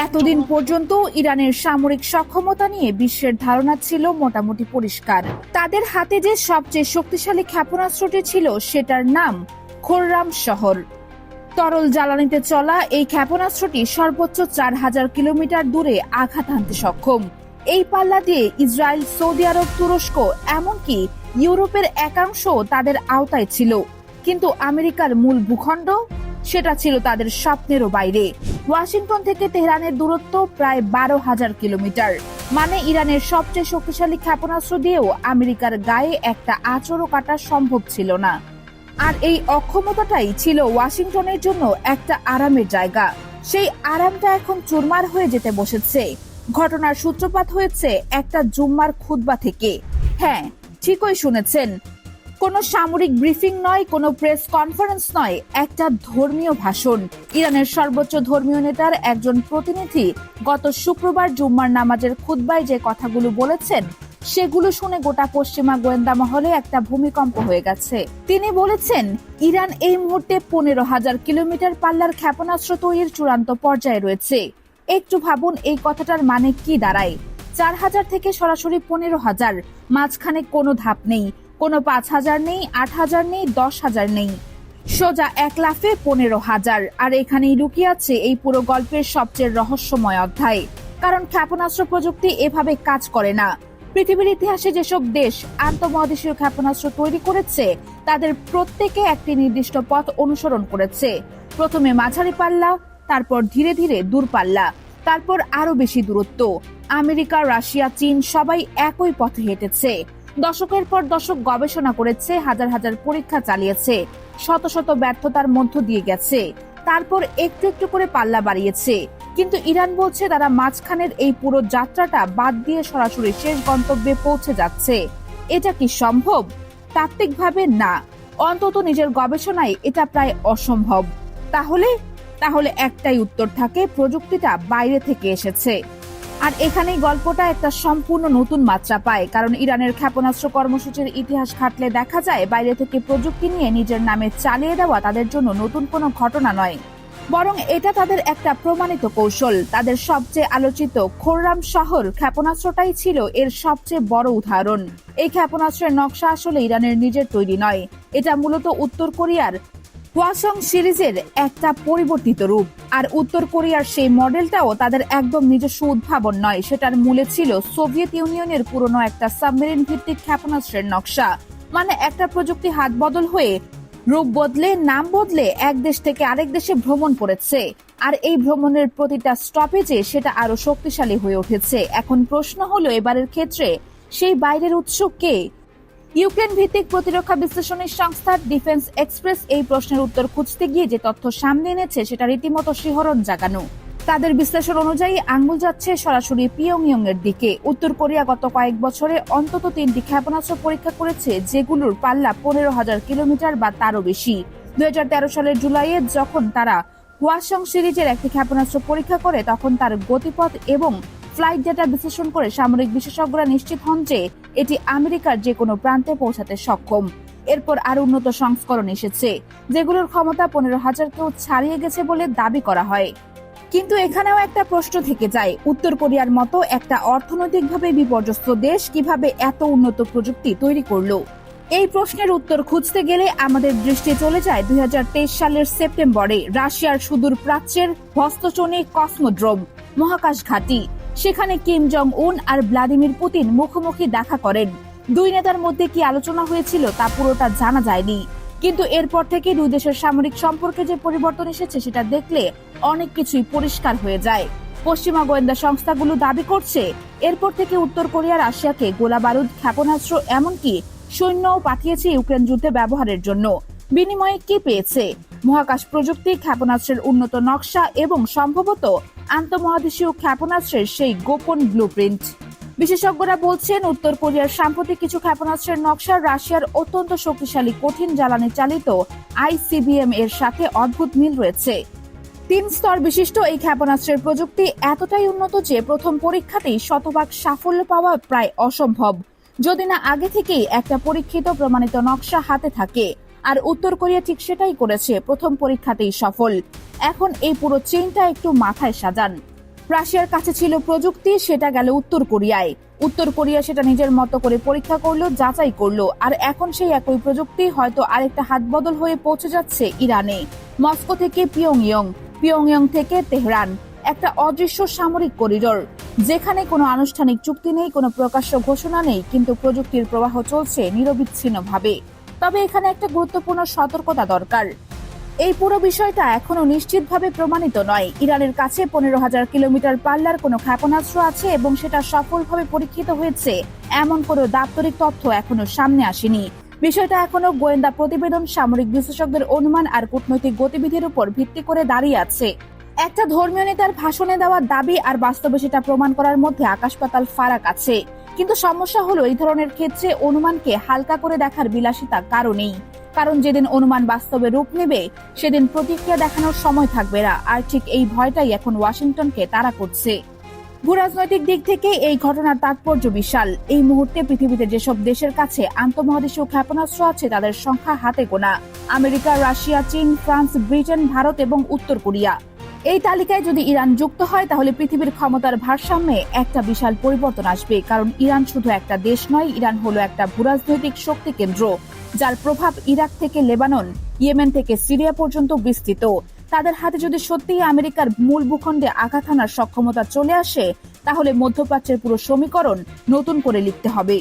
এতদিন পর্যন্ত ইরানের সামরিক সক্ষমতা নিয়ে বিশ্বের ধারণা ছিল মোটামুটি পরিষ্কার। তাদের হাতে যে সবচেয়ে শক্তিশালী ক্ষেপণাস্ত্রটি ছিল সেটার নাম খোররাম শহর। তরল জ্বালানিতে চলা এই ক্ষেপণাস্ত্রটি সর্বোচ্চ 4000 কিলোমিটার দূরে আঘাত হানতে সক্ষম। এই পাল্লা দিয়ে ইসরায়েল, সৌদি আরব, তুরস্ক এমনকি ইউরোপের একাংশ তাদের আওতায় ছিল, কিন্তু আমেরিকার মূল ভূখণ্ড সেটা ছিল তাদের স্বপ্নেরও বাইরে। ওয়াশিংটন থেকে তেহরানের দূরত্ব প্রায় 12,000 কিলোমিটার। মানে ইরানের সবচেয়ে শক্তিশালী ক্ষেপণাস্ত্র দিয়েও আমেরিকার গায়ে একটা আঁচড়ও কাটা সম্ভব ছিল না। আর এই অক্ষমতাটাই ছিল ওয়াশিংটনের জন্য একটা আরামের জায়গা। সেই আরামটা এখন চুরমার হয়ে যেতে বসেছে। ঘটনার সূত্রপাত হয়েছে একটা জুম্মার খুতবা থেকে। হ্যাঁ, ঠিকই শুনেছেন, কোনো সামরিক ব্রিফিং নয়, কোনো প্রেস কনফারেন্স নয়, একটা ধর্মীয় ভাষণ। ইরানের সর্বোচ্চ ধর্মীয় নেতার একজন প্রতিনিধি গত শুক্রবার জুম্মার নামাজের খুতবায় যে কথাগুলো বলেছেন সেগুলো শুনে গোটা পশ্চিমা গোয়েন্দা মহলে একটা ভূমিকম্প হয়ে গেছে। তিনি বলেছেন, ইরান এই মুহূর্তে 15,000 কিলোমিটার পাল্লার ক্ষেপণাস্ত্র তৈরির চূড়ান্ত পর্যায়ে রয়েছে। একটু ভাবুন এই কথাটার মানে কি দাঁড়ায়। 4,000 থেকে সরাসরি 15,000, মাঝখানে কোনো ধাপ নেই, কোনো 5,000 নেই, 8,000 নেই, 10,000 নেই, সোজা এক লাফে 15,000। আর এখানেই লুকিয়ে আছে এই পুরো গল্পের সবচেয়ে রহস্যময় অধ্যায়। কারণ ক্ষেপণাস্ত্র প্রযুক্তি এভাবে কাজ করে না। পৃথিবীর ইতিহাসে যেসব দেশ আন্তঃমহাদেশীয় ক্ষেপণাস্ত্র তৈরি করেছে তাদের প্রত্যেকে একটি নির্দিষ্ট পথ অনুসরণ করেছে। প্রথমে মাঝারি পাল্লা, তারপর ধীরে ধীরে দূরপাল্লা, তারপর আরো বেশি দূরত্ব। আমেরিকা, রাশিয়া, চীন সবাই একই পথে হেঁটেছে। দশকের পর দশক গবেষণা করেছে, হাজার হাজার পরীক্ষা চালিয়েছে, শত শত ব্যর্থতার মধ্য দিয়ে গেছে। তারপর একটু একটু করে পাল্লা বাড়িয়েছে। কিন্তু ইরান বলছে তারা মাঝখানের এই পুরো যাত্রাটা বাদ দিয়ে সরাসরি শেষ গন্তব্যে পৌঁছে যাচ্ছে। এটা কি সম্ভব? তাত্ত্বিকভাবে না, অন্তত নিজের গবেষণায় এটা প্রায় অসম্ভব। তাহলে একটাই উত্তর থাকে, প্রযুক্তিটা বাইরে থেকে এসেছে। আর এখানেই গল্পটা একটা সম্পূর্ণ নতুন মাত্রা পায়। কারণ ইরানের ক্ষেপণাস্ত্র কর্মসূচির ইতিহাস ঘাটলে দেখা যায় বাইরে থেকে প্রযুক্তি নিয়ে নিজের নামে চালিয়ে দেওয়া তাদের জন্য নতুন কোনো ঘটনা নয়, বরং এটা তাদের একটা প্রমাণিত কৌশল। তাদের সবচেয়ে আলোচিত খোররাম শহর ক্ষেপণাস্ত্রটাই ছিল এর সবচেয়ে বড় উদাহরণ। এই ক্ষেপণাস্ত্রের নকশা আসলে ইরানের নিজের তৈরি নয়, এটা মূলত উত্তর কোরিয়ার হওয়াসং সিরিজের একটা পরিবর্তিত রূপ। আর উত্তর কোরিয়ার সেই মডেলটাও তাদের একদম নিজস্ব উদ্ভাবন নয়, সেটার মূলে ছিল সোভিয়েত ইউনিয়নের পুরনো একটা সাবমেরিন ভিত্তিক ক্ষেপণাস্ত্রের নকশা। মানে একটা প্রযুক্তি হাত বদল হয়ে, রূপ বদলে, নাম বদলে এক দেশ থেকে আরেক দেশে ভ্রমণ করেছে। আর এই ভ্রমণের প্রতিটা স্টপেজে সেটা আরো শক্তিশালী হয়ে উঠেছে। এখন প্রশ্ন হলো, এবারের ক্ষেত্রে সেই বাইরের উৎস কে? ইউক্রেন ভিত্তিক প্রতিরক্ষা বিশ্লেষণী সংস্থা ডিফেন্স এক্সপ্রেস এই প্রশ্নের উত্তর খুঁজতে গিয়ে যে তথ্য সামনে এনেছে সেটা রীতিমতো শিহরণ জাগানো। তাদের বিশ্লেষণ অনুযায়ী আঙ্গুল যাচ্ছে সরাসরি পিয়ংইয়ং এর দিকে। উত্তর কোরিয়া গত কয়েক বছরে অন্তত 3টি ক্ষেপণাস্ত্র পরীক্ষা করেছে, যেগুলোর পাল্লা 15,000 কিলোমিটার বা তারও বেশি। 2013 সালের জুলাইয়ে যখন তারা হওয়াসং সিরিজের একটি ক্ষেপণাস্ত্র পরীক্ষা করে, তখন তার গতিপথ এবং ফ্লাইট ডেটা বিশ্লেষণ করে সামরিক বিশেষজ্ঞরা নিশ্চিত হন যে এটি আমেরিকার যে কোনো প্রান্তে পৌঁছাতে সক্ষম। এরপর আরো উন্নত সংস্করণ এসেছে, যেগুলোর ক্ষমতা 15,000কেও ছাড়িয়ে গেছে বলে দাবি করা হয়। কিন্তু এখানেও একটা প্রশ্ন থেকে যায়, উত্তর কোরিয়ার মতো একটা অর্থনৈতিকভাবে বিপর্যস্ত দেশ কিভাবে এত উন্নত প্রযুক্তি তৈরি করলো? এই প্রশ্নের উত্তর খুঁজতে গেলে আমাদের দৃষ্টি চলে যায় 2023 সালের সেপ্টেম্বরে রাশিয়ার সুদূর প্রাচ্যের ভস্তোচনী কসমোড্রোম মহাকাশ ঘাঁটি। সেখানে কিম জং উন আর ভ্লাদিমির পুতিন মুখোমুখি দেখা করেন। দুই নেতার মধ্যে কি আলোচনা হয়েছিল তা পুরোটা জানা যায়নি, কিন্তু এরপর থেকে দুই দেশের সামরিক সম্পর্কে যে পরিবর্তন এসেছে সেটা দেখলে অনেক কিছুই পরিষ্কার হয়ে যায়। পশ্চিমা গোয়েন্দা সংস্থাগুলো দাবি করছে এরপর থেকে উত্তর কোরিয়া রাশিয়াকে গোলা বারুদ, ক্ষেপণাস্ত্র, এমনকি সৈন্যও পাঠিয়েছে ইউক্রেন যুদ্ধে ব্যবহারের জন্য। বিনিময়ে কি পেয়েছে? মহাকাশ প্রযুক্তি, ক্ষেপণাস্ত্রের উন্নত নকশা এবং সম্ভবত আন্তঃমহাদেশীয় ক্ষেপণাস্ত্রের সেই গোপন ব্লুপ্রিন্ট। বিশেষজ্ঞরা বলছেন উত্তর কোরিয়ার সাম্প্রতিক কিছু ক্ষেপণাস্ত্রের নকশা রাশিয়ার অত্যন্ত শক্তিশালী কঠিন জ্বালানি চালিত আইসিবিএম এর সাথে অদ্ভুত মিল রয়েছে। 3 স্তর বিশিষ্ট এই ক্ষেপণাস্ত্রের প্রযুক্তি এতটাই উন্নত যে প্রথম পরীক্ষাতেই শতভাগ সাফল্য পাওয়া প্রায় অসম্ভব, যদি না আগে থেকেই একটা পরীক্ষিত প্রমাণিত নকশা হাতে থাকে। আর উত্তর কোরিয়া ঠিক সেটাই করেছে, প্রথম পরীক্ষাতেই সফল। এখন এই পুরো চেইনটা একটু মাথায় সাজান। রাশিয়ার কাছে ছিল প্রযুক্তি, সেটা গেল উত্তর কোরিয়ায়। উত্তর কোরিয়া সেটা নিজের মতো করে পরীক্ষা করলো, যাচাই করলো, আর এখন সেই একই প্রযুক্তি হয়তো আরেকটা হাত বদল হয়ে পৌঁছে যাচ্ছে ইরানে। মস্কো থেকে পিয়ংইয়ং, পিয়ংইয়ং থেকে তেহরান, একটা অদৃশ্য সামরিক করিডোর, যেখানে কোনো আনুষ্ঠানিক চুক্তি নেই, কোনো প্রকাশ্য ঘোষণা নেই, কিন্তু প্রযুক্তির প্রবাহ চলছে নিরবিচ্ছিন্নভাবে। তবে এখানে একটা গুরুত্বপূর্ণ সতর্কতা দরকার। এই পুরো বিষয়টা এখনো নিশ্চিতভাবে প্রমাণিত নয়। ইরানের কাছে 15,000 কিলোমিটার পাল্লার কোনো ক্ষেপণাস্ত্র আছে এবং সেটা সফলভাবে পরীক্ষিত হয়েছে, এমন কোনো দাপ্তরিক তথ্য এখনো সামনে আসেনি। বিষয়টা এখনো গোয়েন্দা প্রতিবেদন, সামরিক বিশেষজ্ঞদের অনুমান আর কূটনৈতিক গতিবিধির উপর ভিত্তি করে দাঁড়িয়ে আছে। একটা ধর্মীয় নেতার ভাষণে দেওয়া দাবি আর বাস্তবে সেটা প্রমাণ করার মধ্যে আকাশ পাতাল ফারাক আছে। কিন্তু সমস্যা হলো, এই ধরনের ক্ষেত্রে অনুমানকে হালকা করে দেখার বিলাসিতা কারো নেই। কারণ যেদিন অনুমান বাস্তবে রূপ নেবে, সেদিন প্রতিক্রিয়া দেখানোর সময় থাকবে না। আর ঠিক এই ভয়টাই এখন ওয়াশিংটনকে তাড়া করছে। ভূরাজনৈতিক দিক থেকে এই ঘটনার তাৎপর্য বিশাল। এই মুহূর্তে পৃথিবীতে যেসব দেশের কাছে আন্তঃমহাদেশীয় ক্ষেপণাস্ত্র আছে তাদের সংখ্যা হাতে গোনা। আমেরিকা, রাশিয়া, চীন, ফ্রান্স, ব্রিটেন, ভারত এবং উত্তর কোরিয়া। এই তালিকায় যদি ইরান যুক্ত হয়, তাহলে পৃথিবীর ক্ষমতার ভারসাম্যে একটা বিশাল পরিবর্তন আসবে। কারণ ইরান শুধু একটা দেশ নয়, ইরান হলো একটা ভূরাজনৈতিক শক্তি কেন্দ্র, যার প্রভাব ইরাক থেকে লেবানন, ইয়েমেন থেকে সিরিয়া পর্যন্ত বিস্তৃত। তাদের হাতে যদি সত্যিই আমেরিকার মূল ভূখণ্ডে আঘাত হানার সক্ষমতা চলে আসে, তাহলে মধ্যপ্রাচ্যের পুরো সমীকরণ নতুন করে লিখতে হবে।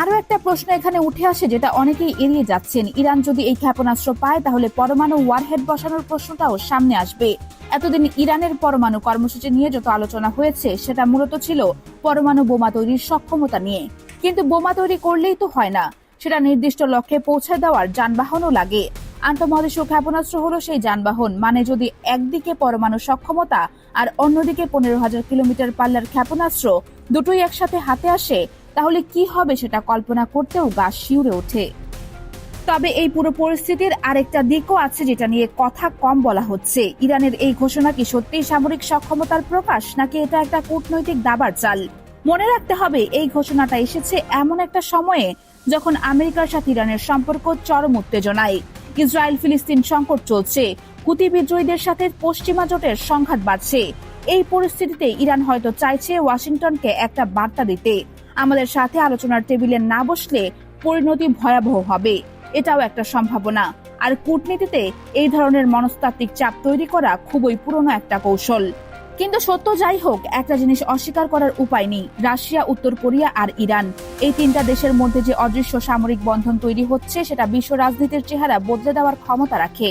আরো একটা প্রশ্ন এখানে উঠে আসে, যেটা অনেকেই এড়িয়ে যাচ্ছেন। ইরান যদি এই ক্ষেপণাস্ত্র পায়, তাহলে পরমাণু ওয়ারহেড বসানোর প্রশ্নটাও সামনে আসবে। এতদিন ইরানের পরমাণু কর্মসূচি নিয়ে যত আলোচনা হয়েছে, সেটা মূলত ছিল পরমাণু বোমা তৈরির সক্ষমতা নিয়ে। কিন্তু বোমা তৈরি করলেই তো হয় না, সেটা নির্দিষ্ট লক্ষ্যে পৌঁছে দেওয়ার যানবাহনও লাগে। আন্তঃমহাদেশীয় ক্ষেপণাস্ত্র হলো সেই যানবাহন। মানে যদি একদিকে পরমাণু সক্ষমতা আর অন্যদিকে 15,000 কিলোমিটার পাল্লার ক্ষেপণাস্ত্র দুটোই একসাথে হাতে আসে, তাহলে কি হবে সেটা কল্পনা করতেও গা শিউরে ওঠে। তবে এই পুরো পরিস্থিতির আরেকটা দিকও আছে, যেটা নিয়ে কথা কম বলা হচ্ছে। ইরানের এই ঘোষণা কি সত্যিই সামরিক সক্ষমতার প্রকাশ, নাকি এটা একটা কূটনৈতিক দাবার চাল? মনে রাখতে হবে, এই ঘোষণাটা এসেছে এমন একটা সময়ে যখন আমেরিকার সাথে ইরানের সম্পর্ক চরম উত্তেজনায়। ইসরায়েল ফিলিস্তিন সংকট চলছে, হুতি বিদ্রোহীদের সাথে পশ্চিমা জোটের সংঘাত বাড়ছে। এই পরিস্থিতিতে ইরান হয়তো চাইছে ওয়াশিংটনকে একটা বার্তা দিতে, আমাদের সাথে আলোচনার টেবিলে না বসলে পরিণতি ভয়াবহ হবে। এটাও একটা সম্ভাবনা। আর কূটনীতিতে এই ধরনের মনস্তাত্ত্বিক চাপ তৈরি করা খুবই পুরনো একটা কৌশল। কিন্তু সত্য যাই হোক, একটা জিনিস অস্বীকার করার উপায় নেই, রাশিয়া, উত্তর কোরিয়া আর ইরান, এই তিনটা দেশের মধ্যে যে অদৃশ্য সামরিক বন্ধন তৈরি হচ্ছে, সেটা বিশ্ব রাজনীতির চেহারা বদলে দেওয়ার ক্ষমতা রাখে।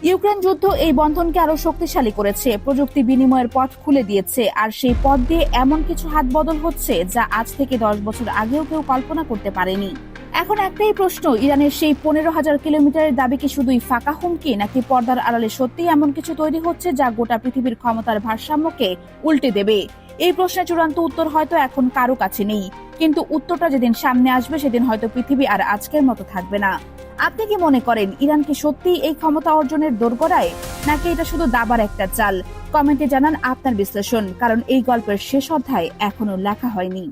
ইউক্রেন যুদ্ধ এই বন্ধনকে আরো শক্তিশালী করেছে, প্রযুক্তি বিনিময়ের পথ খুলে দিয়েছে, আর সেই পথ দিয়ে এমন কিছু হাত বদল হচ্ছে যা আজ থেকে 10 বছর আগেও কেউ কল্পনা করতে পারেনি। এখন একটাই প্রশ্ন, ইরানের সেই 15,000 কিলোমিটারের দাবি কি শুধুই ফাঁকা হুমকি, নাকি পর্দার আড়ালে সত্যিই এমন কিছু তৈরি হচ্ছে যা গোটা পৃথিবীর ক্ষমতার ভারসাম্যকে উল্টে দেবে? এই প্রশ্নের চূড়ান্ত উত্তর হয়তো এখন কারো কাছে নেই, কিন্তু উত্তরটা যেদিন সামনে আসবে, সেদিন হয়তো পৃথিবী আর আজকের মতো থাকবে না। আপনি কি মনে করেন, ইরান কি সত্যিই এই ক্ষমতা অর্জনের দোরগোড়ায়, নাকি এটা শুধু দাবার একটা চাল? কমেন্টে জানান আপনার বিশ্লেষণ, কারণ এই গল্পের শেষ অধ্যায় এখনো লেখা হয়নি।